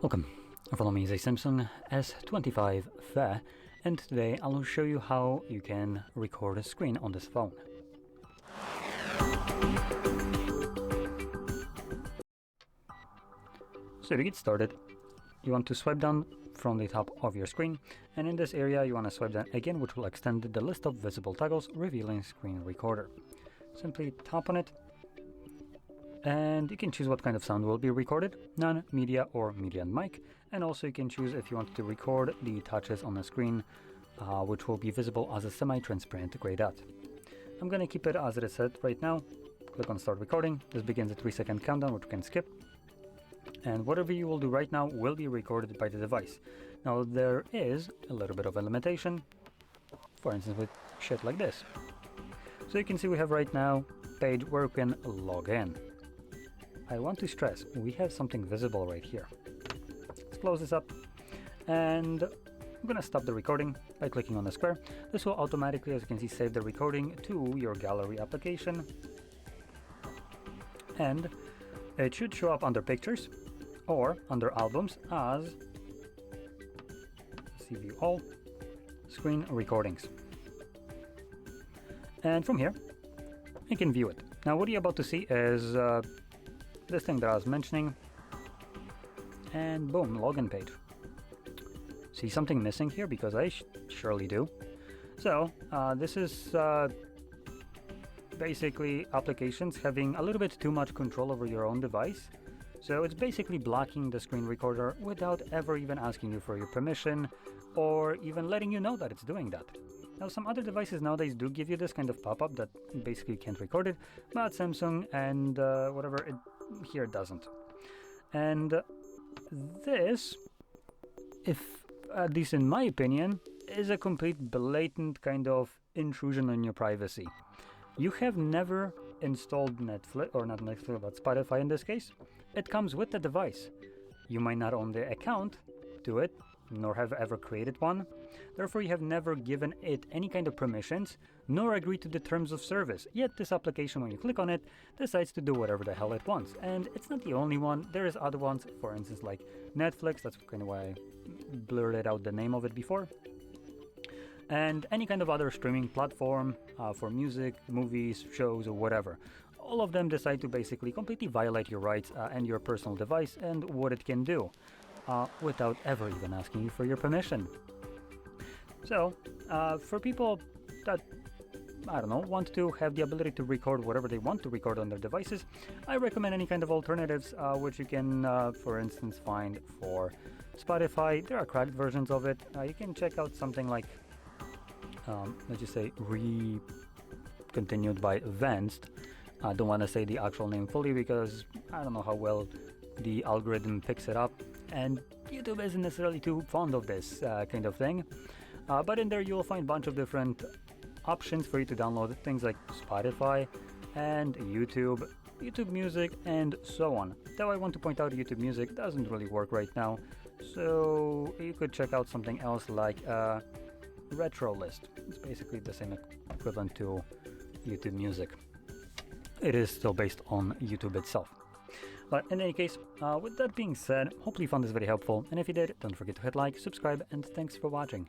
Welcome, follow me is a Samsung S25 FE, and today I'll show you how you can record a screen on this phone. So to get started, you want to swipe down from the top of your screen, and in this area you want to swipe down again, which will extend the list of visible toggles revealing screen recorder. Simply tap on it, and you can choose what kind of sound will be recorded, none, media, or media and mic, and also you can choose if you want to record the touches on the screen, which will be visible as a semi-transparent gray dot. I'm going to keep it as it is set right now. Click on start recording. This begins a 3-second countdown, which you can skip, and whatever you will do right now will be recorded by the device. Now there is a little bit of a limitation, for instance with shit like this. So you can see we have right now a page where you can log in. I want to stress, we have something visible right here. Let's close this up, and I'm going to stop the recording by clicking on the square. This will automatically, as you can see, save the recording to your gallery application, and it should show up under pictures or under albums as see view all screen recordings, and from here you can view it. Now what you're about to see is this thing that I was mentioning, and boom, login page. See something missing here? Because I surely do. So this is basically applications having a little bit too much control over your own device. So it's basically blocking the screen recorder without ever even asking you for your permission or even letting you know that it's doing that. Now some other devices nowadays do give you this kind of pop-up that basically can't record it, but Samsung and whatever it here doesn't. And this, if at least in my opinion, is a complete blatant kind of intrusion on your privacy. You have never installed Netflix, or not Netflix, but Spotify in this case. It comes with the device. You might not own the account to it, nor have ever created one. Therefore, you have never given it any kind of permissions, nor agreed to the terms of service. Yet this application, when you click on it, decides to do whatever the hell it wants. And it's not the only one. There is other ones, for instance, like Netflix. That's kind of why I blurted out the name of it before. And any kind of other streaming platform for music, movies, shows, or whatever. All of them decide to basically completely violate your rights and your personal device and what it can do, without ever even asking you for your permission. So, for people that, I don't know, want to have the ability to record whatever they want to record on their devices, I recommend any kind of alternatives, which you can, for instance, find for Spotify. There are cracked versions of it. You can check out something like, let's just say, continued by Vanced. I don't want to say the actual name fully because I don't know how well the algorithm picks it up, and YouTube isn't necessarily too fond of this kind of thing. But in there you'll find a bunch of different options for you to download, things like Spotify and YouTube Music, and so on. Though I want to point out YouTube Music doesn't really work right now, so you could check out something else like Retro List. It's basically the same equivalent to YouTube Music. It is still based on YouTube itself. But in any case, with that being said, hopefully you found this very helpful, and if you did, don't forget to hit like, subscribe, and thanks for watching.